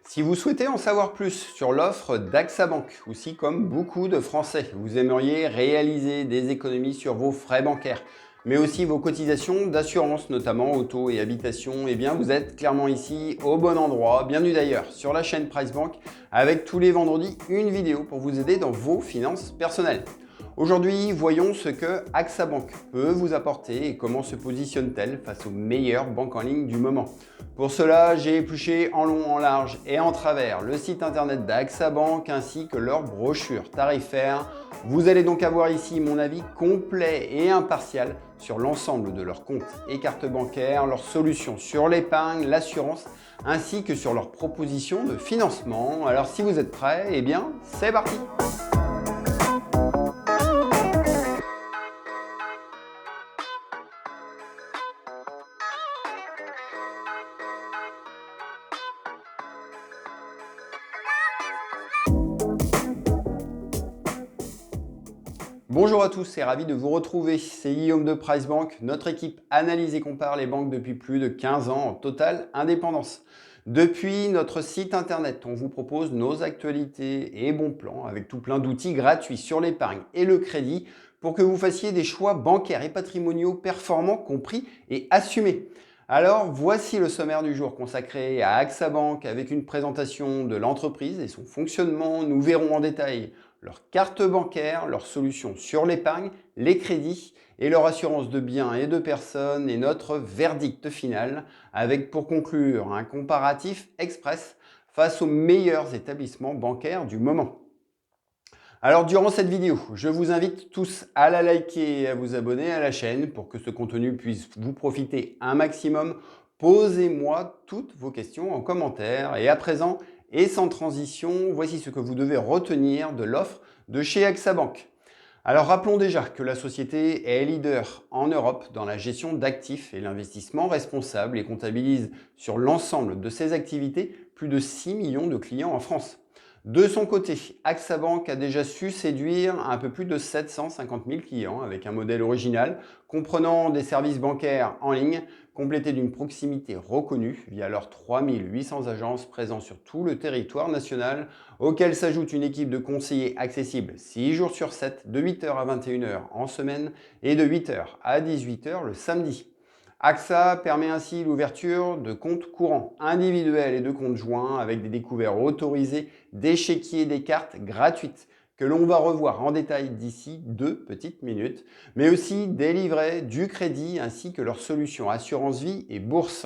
Si vous souhaitez en savoir plus sur l'offre d'AXA Bank, ou si comme beaucoup de Français, vous aimeriez réaliser des économies sur vos frais bancaires, mais aussi vos cotisations d'assurance, notamment auto et habitation, eh bien vous êtes clairement ici au bon endroit. Bienvenue d'ailleurs sur la chaîne Price Bank, avec tous les vendredis une vidéo pour vous aider dans vos finances personnelles. Aujourd'hui, voyons ce que AXA Bank peut vous apporter et comment se positionne-t-elle face aux meilleures banques en ligne du moment. Pour cela, j'ai épluché en long, en large et en travers le site internet d'AXA Bank ainsi que leur brochure tarifaire. Vous allez donc avoir ici mon avis complet et impartial sur l'ensemble de leurs comptes et cartes bancaires, leurs solutions sur l'épargne, l'assurance ainsi que sur leurs propositions de financement. Alors si vous êtes prêts, eh bien c'est parti! Bonjour à tous et ravi de vous retrouver, c'est Guillaume de Price Bank. Notre équipe analyse et compare les banques depuis plus de 15 ans en totale indépendance. Depuis notre site internet, on vous propose nos actualités et bons plans avec tout plein d'outils gratuits sur l'épargne et le crédit pour que vous fassiez des choix bancaires et patrimoniaux performants, compris et assumés. Alors voici le sommaire du jour consacré à AXA Bank avec une présentation de l'entreprise et son fonctionnement. Nous verrons en détail leur carte bancaire, leurs solutions sur l'épargne, les crédits et leur assurance de biens et de personnes et notre verdict final avec pour conclure un comparatif express face aux meilleurs établissements bancaires du moment. Alors durant cette vidéo, je vous invite tous à la liker et à vous abonner à la chaîne pour que ce contenu puisse vous profiter un maximum. Posez-moi toutes vos questions en commentaire et à présent, et sans transition, voici ce que vous devez retenir de l'offre de chez AXA Bank. Alors rappelons déjà que la société est leader en Europe dans la gestion d'actifs et l'investissement responsable et comptabilise sur l'ensemble de ses activités plus de 6 millions de clients en France. De son côté, AXA Bank a déjà su séduire un peu plus de 750 000 clients avec un modèle original comprenant des services bancaires en ligne complétés d'une proximité reconnue via leurs 3800 agences présentes sur tout le territoire national, auquel s'ajoute une équipe de conseillers accessibles 6 jours sur 7 de 8h à 21h en semaine et de 8h à 18h le samedi. AXA permet ainsi l'ouverture de comptes courants individuels et de comptes joints avec des découvertes autorisées, des chéquiers et des cartes gratuites que l'on va revoir en détail d'ici 2 petites minutes, mais aussi des livrets, du crédit ainsi que leurs solutions assurance vie et bourse.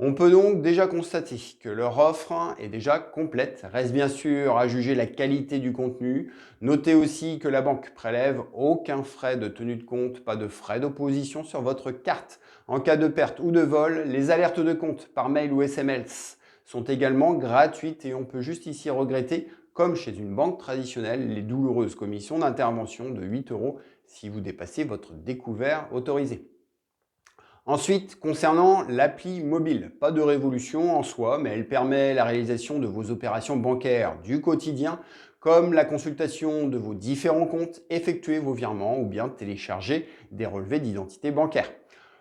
On peut donc déjà constater que leur offre est déjà complète. Reste bien sûr à juger la qualité du contenu. Notez aussi que la banque prélève aucun frais de tenue de compte, pas de frais d'opposition sur votre carte. En cas de perte ou de vol, les alertes de compte par mail ou SMS sont également gratuites et on peut juste ici regretter, comme chez une banque traditionnelle, les douloureuses commissions d'intervention de 8 € si vous dépassez votre découvert autorisé. Ensuite, concernant l'appli mobile, pas de révolution en soi, mais elle permet la réalisation de vos opérations bancaires du quotidien, comme la consultation de vos différents comptes, effectuer vos virements ou bien télécharger des relevés d'identité bancaire.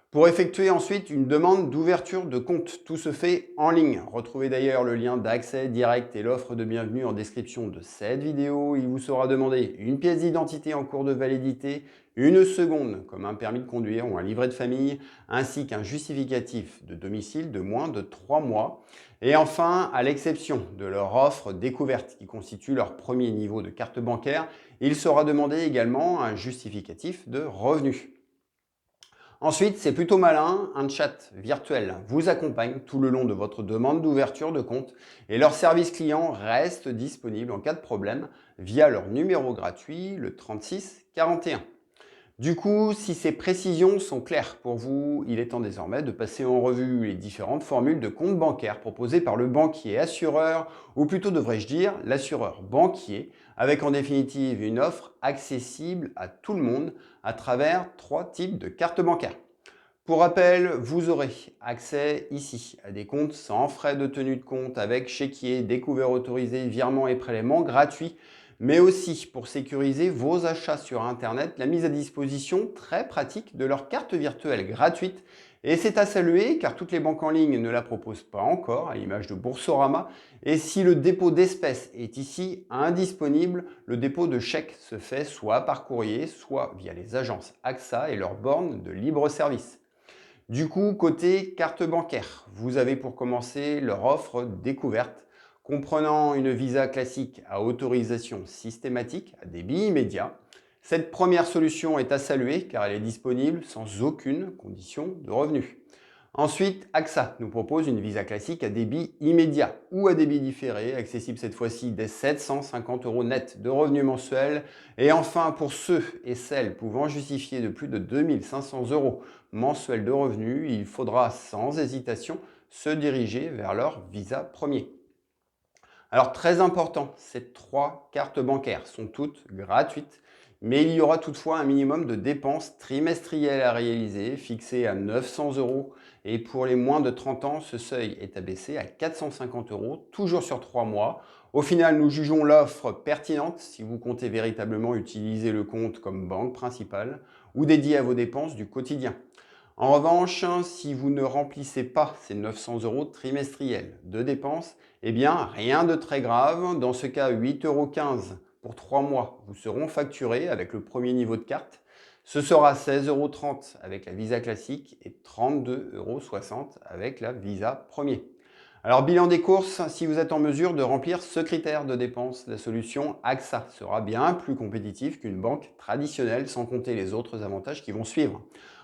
Pour effectuer ensuite une demande d'ouverture de compte, tout se fait en ligne. Retrouvez d'ailleurs le lien d'accès direct et l'offre de bienvenue en description de cette vidéo. Il vous sera demandé une pièce d'identité en cours de validité, une seconde comme un permis de conduire ou un livret de famille, ainsi qu'un justificatif de domicile de moins de 3 mois. Et enfin, à l'exception de leur offre découverte qui constitue leur premier niveau de carte bancaire, il sera demandé également un justificatif de revenus. Ensuite, c'est plutôt malin, un chat virtuel vous accompagne tout le long de votre demande d'ouverture de compte et leur service client reste disponible en cas de problème via leur numéro gratuit, le 36 41. Du coup, si ces précisions sont claires pour vous, il est temps désormais de passer en revue les différentes formules de compte bancaire proposées par le banquier assureur, ou plutôt devrais-je dire l'assureur banquier, avec en définitive une offre accessible à tout le monde à travers 3 types de cartes bancaires. Pour rappel, vous aurez accès ici à des comptes sans frais de tenue de compte avec chéquier, découvert autorisé, virement et prélèvement gratuits, mais aussi pour sécuriser vos achats sur Internet, la mise à disposition très pratique de leur carte virtuelle gratuite Et c'est à saluer car toutes les banques en ligne ne la proposent pas encore, à l'image de Boursorama. Et si le dépôt d'espèces est ici indisponible, le dépôt de chèques se fait soit par courrier, soit via les agences AXA et leurs bornes de libre service. Du coup, côté carte bancaire, vous avez pour commencer leur offre découverte, comprenant une Visa classique à autorisation systématique à débit immédiat. Cette première solution est à saluer car elle est disponible sans aucune condition de revenu. Ensuite, AXA nous propose une Visa classique à débit immédiat ou à débit différé, accessible cette fois-ci dès 750 € net de revenus mensuels. Et enfin, pour ceux et celles pouvant justifier de plus de 2500 € mensuels de revenus, il faudra sans hésitation se diriger vers leur Visa premier. Alors très important, ces 3 cartes bancaires sont toutes gratuites, mais il y aura toutefois un minimum de dépenses trimestrielles à réaliser, fixé à 900 €. Et pour les moins de 30 ans, ce seuil est abaissé à 450 €, toujours sur 3 mois. Au final, nous jugeons l'offre pertinente si vous comptez véritablement utiliser le compte comme banque principale ou dédié à vos dépenses du quotidien. En revanche, si vous ne remplissez pas ces 900 € trimestriels de dépenses, eh bien, rien de très grave. Dans ce cas, 8,15 € pour 3 mois vous seront facturés avec le premier niveau de carte. Ce sera 16,30 € avec la Visa classique et 32,60 € avec la Visa premier. Alors, bilan des courses, si vous êtes en mesure de remplir ce critère de dépense, la solution AXA sera bien plus compétitive qu'une banque traditionnelle, sans compter les autres avantages qui vont suivre.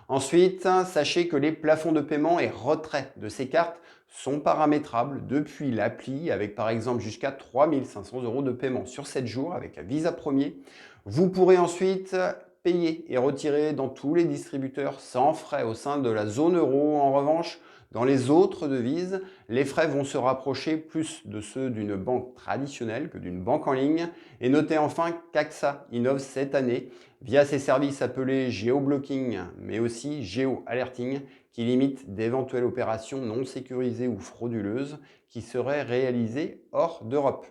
Ensuite, sachez que les plafonds de paiement et retrait de ces cartes sont paramétrables depuis l'appli, avec par exemple jusqu'à 3 500 € de paiement sur 7 jours avec la Visa premier. Vous pourrez ensuite payer et retirer dans tous les distributeurs sans frais au sein de la zone euro. En revanche, dans les autres devises, les frais vont se rapprocher plus de ceux d'une banque traditionnelle que d'une banque en ligne. Et notez enfin qu'AXA innove cette année via ses services appelés géoblocking, mais aussi géo-alerting, qui limitent d'éventuelles opérations non sécurisées ou frauduleuses qui seraient réalisées hors d'Europe.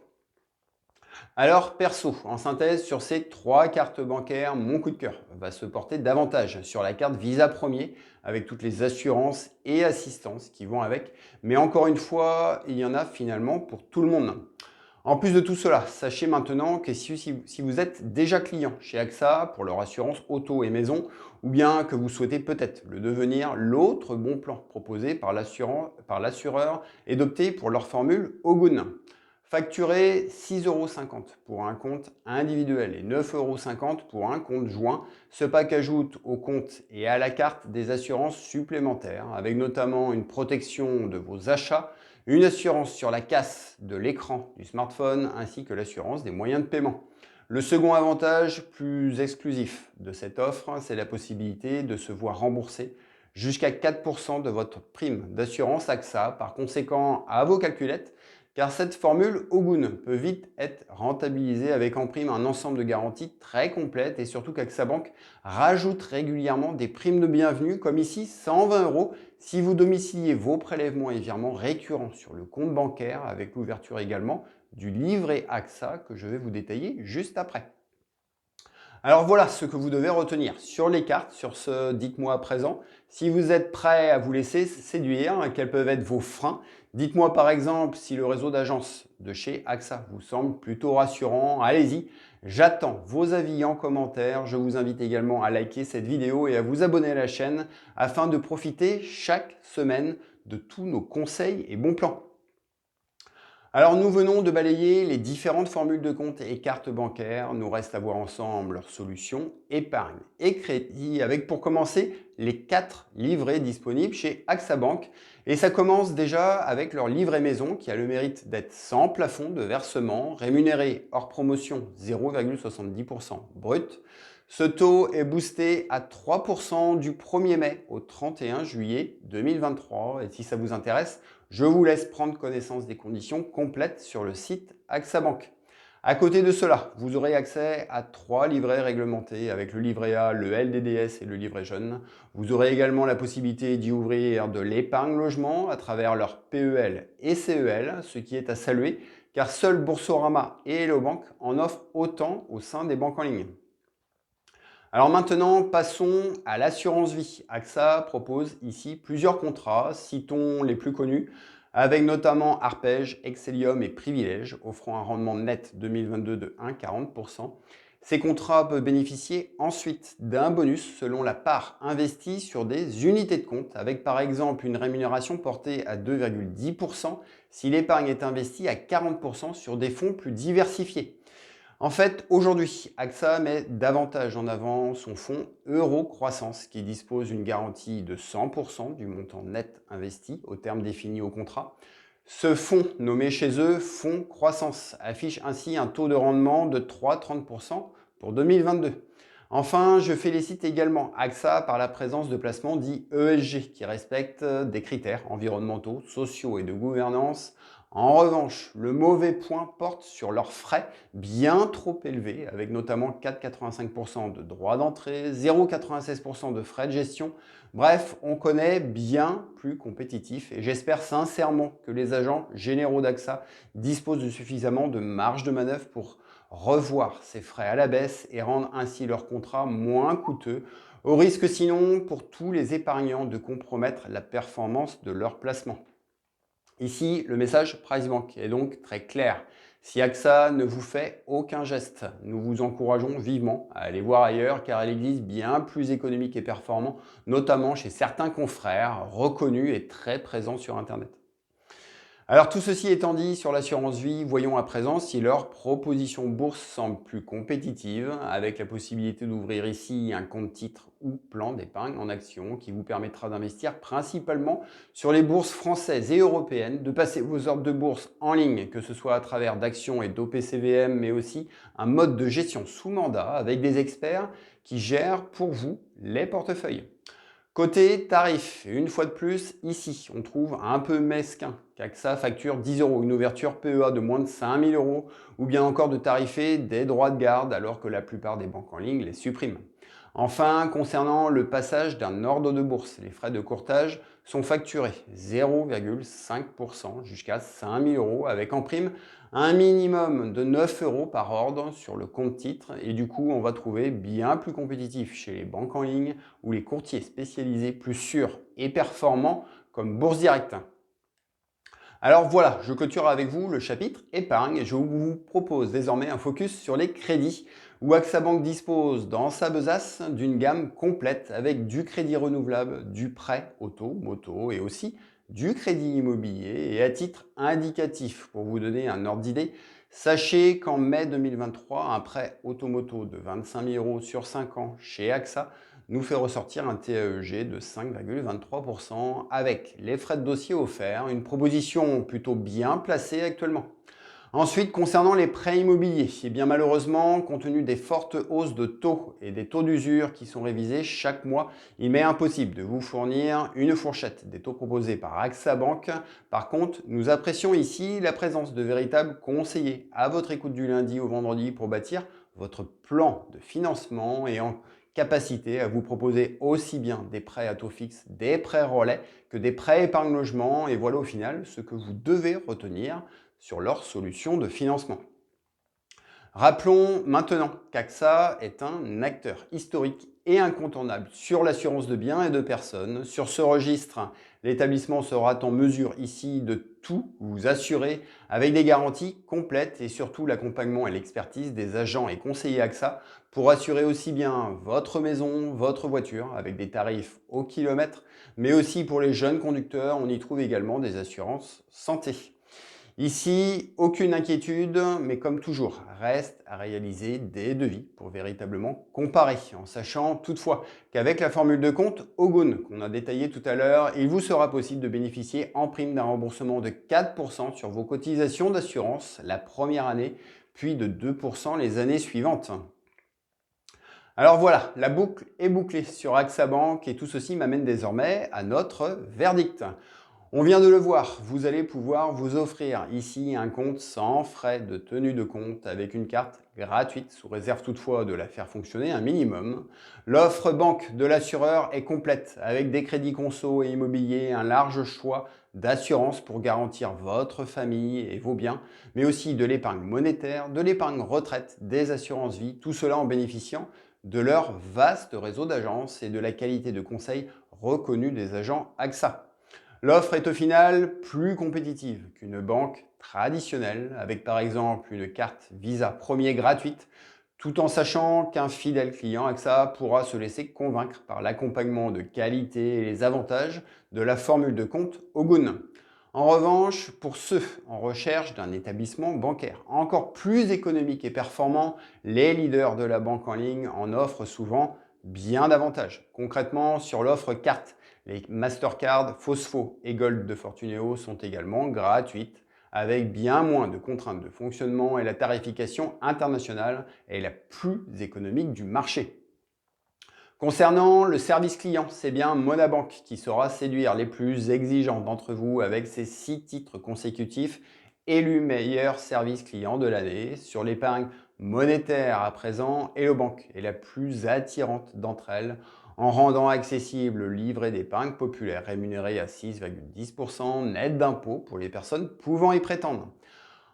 Alors, perso, en synthèse, sur ces 3 cartes bancaires, mon coup de cœur va se porter davantage sur la carte Visa Premier, avec toutes les assurances et assistances qui vont avec. Mais encore une fois, il y en a finalement pour tout le monde. En plus de tout cela, sachez maintenant que si vous êtes déjà client chez AXA pour leur assurance auto et maison, ou bien que vous souhaitez peut-être le devenir, l'autre bon plan proposé par l'assureur est d'opter pour leur formule Ogun. Facturer 6,50 € pour un compte individuel et 9,50 € pour un compte joint. Ce pack ajoute au compte et à la carte des assurances supplémentaires, avec notamment une protection de vos achats, une assurance sur la casse de l'écran du smartphone, ainsi que l'assurance des moyens de paiement. Le second avantage plus exclusif de cette offre, c'est la possibilité de se voir rembourser jusqu'à 4% de votre prime d'assurance AXA. Par conséquent, à vos calculettes, car cette formule Ogun peut vite être rentabilisée avec en prime un ensemble de garanties très complètes et surtout qu'AXA Bank rajoute régulièrement des primes de bienvenue comme ici 120 € si vous domiciliez vos prélèvements et virements récurrents sur le compte bancaire avec l'ouverture également du livret AXA que je vais vous détailler juste après. Alors voilà ce que vous devez retenir sur les cartes, sur ce dites-moi à présent. Si vous êtes prêt à vous laisser séduire, quels peuvent être vos freins? Dites-moi par exemple si le réseau d'agences de chez AXA vous semble plutôt rassurant. Allez-y, j'attends vos avis en commentaire. Je vous invite également à liker cette vidéo et à vous abonner à la chaîne afin de profiter chaque semaine de tous nos conseils et bons plans. Alors nous venons de balayer les différentes formules de compte et cartes bancaires. Nous reste à voir ensemble leurs solutions épargne et crédit avec pour commencer les 4 livrets disponibles chez AXA Bank. Et ça commence déjà avec leur livret maison qui a le mérite d'être sans plafond de versement, rémunéré hors promotion 0,70% brut. Ce taux est boosté à 3% du 1er mai au 31 juillet 2023. Et si ça vous intéresse, je vous laisse prendre connaissance des conditions complètes sur le site AXA Bank. À côté de cela, vous aurez accès à 3 livrets réglementés avec le livret A, le LDDS et le livret jeune. Vous aurez également la possibilité d'y ouvrir de l'épargne logement à travers leur PEL et CEL, ce qui est à saluer car seul Boursorama et Hello Bank en offrent autant au sein des banques en ligne. Alors maintenant, passons à l'assurance vie. AXA propose ici plusieurs contrats, citons les plus connus, avec notamment Arpège, Excellium et Privilège, offrant un rendement net 2022 de 1,40%. Ces contrats peuvent bénéficier ensuite d'un bonus selon la part investie sur des unités de compte, avec par exemple une rémunération portée à 2,10% si l'épargne est investie à 40% sur des fonds plus diversifiés. En fait, aujourd'hui, AXA met davantage en avant son fonds Euro Croissance qui dispose d'une garantie de 100% du montant net investi au terme défini au contrat. Ce fonds, nommé chez eux Fonds Croissance, affiche ainsi un taux de rendement de 3,30% pour 2022. Enfin, je félicite également AXA par la présence de placements dits ESG qui respectent des critères environnementaux, sociaux et de gouvernance. En revanche, le mauvais point porte sur leurs frais bien trop élevés, avec notamment 4,85% de droits d'entrée, 0,96% de frais de gestion. Bref, on connaît bien plus compétitif et j'espère sincèrement que les agents généraux d'AXA disposent de suffisamment de marge de manœuvre pour revoir ces frais à la baisse et rendre ainsi leur contrat moins coûteux, au risque sinon pour tous les épargnants de compromettre la performance de leur placement. Ici, le message PriceBank est donc très clair. Si AXA ne vous fait aucun geste, nous vous encourageons vivement à aller voir ailleurs car elle existe bien plus économique et performant, notamment chez certains confrères reconnus et très présents sur Internet. Alors tout ceci étant dit sur l'assurance vie, voyons à présent si leur proposition bourse semble plus compétitive avec la possibilité d'ouvrir ici un compte titre ou plan d'épargne en action qui vous permettra d'investir principalement sur les bourses françaises et européennes, de passer vos ordres de bourse en ligne, que ce soit à travers d'actions et d'OPCVM, mais aussi un mode de gestion sous mandat avec des experts qui gèrent pour vous les portefeuilles. Côté tarif, une fois de plus, ici, on trouve un peu mesquin qu'AXA facture 10 euros, une ouverture PEA de moins de 5000 euros, ou bien encore de tarifer des droits de garde alors que la plupart des banques en ligne les suppriment. Enfin, concernant le passage d'un ordre de bourse, les frais de courtage sont facturés 0,5% jusqu'à 5000 euros avec en prime un minimum de 9 euros par ordre sur le compte titre et du coup on va trouver bien plus compétitif chez les banques en ligne ou les courtiers spécialisés plus sûrs et performants comme Bourse Directe. Alors voilà, je clôture avec vous le chapitre épargne et je vous propose désormais un focus sur les crédits où AXA Bank dispose dans sa besace d'une gamme complète avec du crédit renouvelable, du prêt auto, moto et aussi du crédit immobilier. Et à titre indicatif, pour vous donner un ordre d'idée, sachez qu'en mai 2023, un prêt automoto de 25 000 euros sur 5 ans chez AXA nous fait ressortir un TAEG de 5,23% avec les frais de dossier offerts, une proposition plutôt bien placée actuellement. Ensuite, concernant les prêts immobiliers, eh bien malheureusement, compte tenu des fortes hausses de taux et des taux d'usure qui sont révisés chaque mois, il m'est impossible de vous fournir une fourchette des taux proposés par AXA Bank. Par contre, nous apprécions ici la présence de véritables conseillers à votre écoute du lundi au vendredi pour bâtir votre plan de financement et en capacité à vous proposer aussi bien des prêts à taux fixe, des prêts relais que des prêts épargne logement. Et voilà au final ce que vous devez retenir sur leur solution de financement. Rappelons maintenant qu'AXA est un acteur historique et incontournable sur l'assurance de biens et de personnes. Sur ce registre, l'établissement sera en mesure ici de tout vous assurer avec des garanties complètes et surtout l'accompagnement et l'expertise des agents et conseillers AXA pour assurer aussi bien votre maison, votre voiture avec des tarifs au kilomètre, mais aussi pour les jeunes conducteurs, on y trouve également des assurances santé. Ici, aucune inquiétude, mais comme toujours, reste à réaliser des devis pour véritablement comparer, en sachant toutefois qu'avec la formule de compte Ogone qu'on a détaillée tout à l'heure, il vous sera possible de bénéficier en prime d'un remboursement de 4% sur vos cotisations d'assurance la première année, puis de 2% les années suivantes. Alors voilà, la boucle est bouclée sur AXA Bank et tout ceci m'amène désormais à notre verdict. On vient de le voir, vous allez pouvoir vous offrir ici un compte sans frais de tenue de compte avec une carte gratuite, sous réserve toutefois de la faire fonctionner un minimum. L'offre banque de l'assureur est complète avec des crédits conso et immobiliers, un large choix d'assurances pour garantir votre famille et vos biens, mais aussi de l'épargne monétaire, de l'épargne retraite, des assurances vie, tout cela en bénéficiant de leur vaste réseau d'agences et de la qualité de conseil reconnue des agents AXA. L'offre est au final plus compétitive qu'une banque traditionnelle, avec par exemple une carte Visa Premier gratuite, tout en sachant qu'un fidèle client AXA pourra se laisser convaincre par l'accompagnement de qualité et les avantages de la formule de compte Ogun. En revanche, pour ceux en recherche d'un établissement bancaire encore plus économique et performant, les leaders de la banque en ligne en offrent souvent bien davantage. Concrètement, sur l'offre carte, les Mastercard, Fosfo et Gold de Fortuneo sont également gratuites, avec bien moins de contraintes de fonctionnement et la tarification internationale est la plus économique du marché. Concernant le service client, c'est bien Monabank qui saura séduire les plus exigeants d'entre vous avec ses 6 titres consécutifs élus meilleur service client de l'année. Sur l'épargne monétaire à présent, Hello Bank est la plus attirante d'entre elles en rendant accessible le livret d'épargne populaire rémunéré à 6,10% net d'impôt pour les personnes pouvant y prétendre.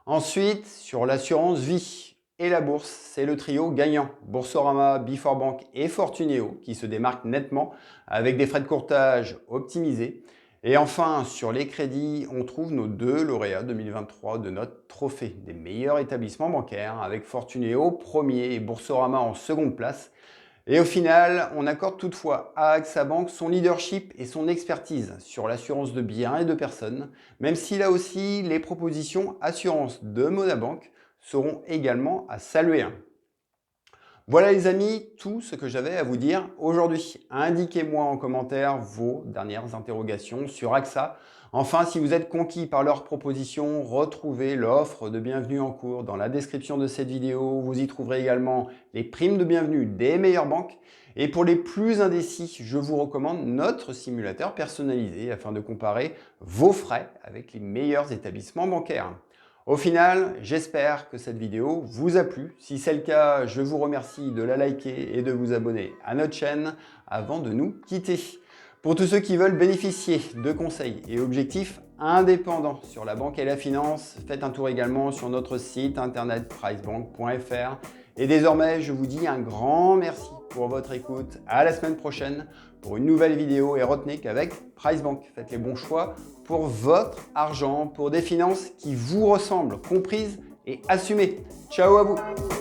Ensuite, sur l'assurance vie et la bourse, c'est le trio gagnant, Boursorama, Before et Fortuneo, qui se démarquent nettement avec des frais de courtage optimisés. Et enfin, sur les crédits, on trouve nos 2 lauréats 2023 de notre trophée des meilleurs établissements bancaires, avec Fortuneo premier et Boursorama en seconde place. Et au final, on accorde toutefois à AXA Bank son leadership et son expertise sur l'assurance de biens et de personnes, même si là aussi, les propositions assurance de Monabank seront également à saluer. Voilà les amis, tout ce que j'avais à vous dire aujourd'hui. Indiquez-moi en commentaire vos dernières interrogations sur AXA. Enfin, si vous êtes conquis par leurs propositions, retrouvez l'offre de bienvenue en cours dans la description de cette vidéo. Vous y trouverez également les primes de bienvenue des meilleures banques. Et pour les plus indécis, je vous recommande notre simulateur personnalisé afin de comparer vos frais avec les meilleurs établissements bancaires. Au final, j'espère que cette vidéo vous a plu. Si c'est le cas, je vous remercie de la liker et de vous abonner à notre chaîne avant de nous quitter. Pour tous ceux qui veulent bénéficier de conseils et objectifs indépendants sur la banque et la finance, faites un tour également sur notre site internet pricebank.fr. Et désormais, je vous dis un grand merci pour votre écoute. À la semaine prochaine pour une nouvelle vidéo et retenez qu'avec Pricebank, faites les bons choix pour votre argent, pour des finances qui vous ressemblent, comprises et assumées. Ciao à vous!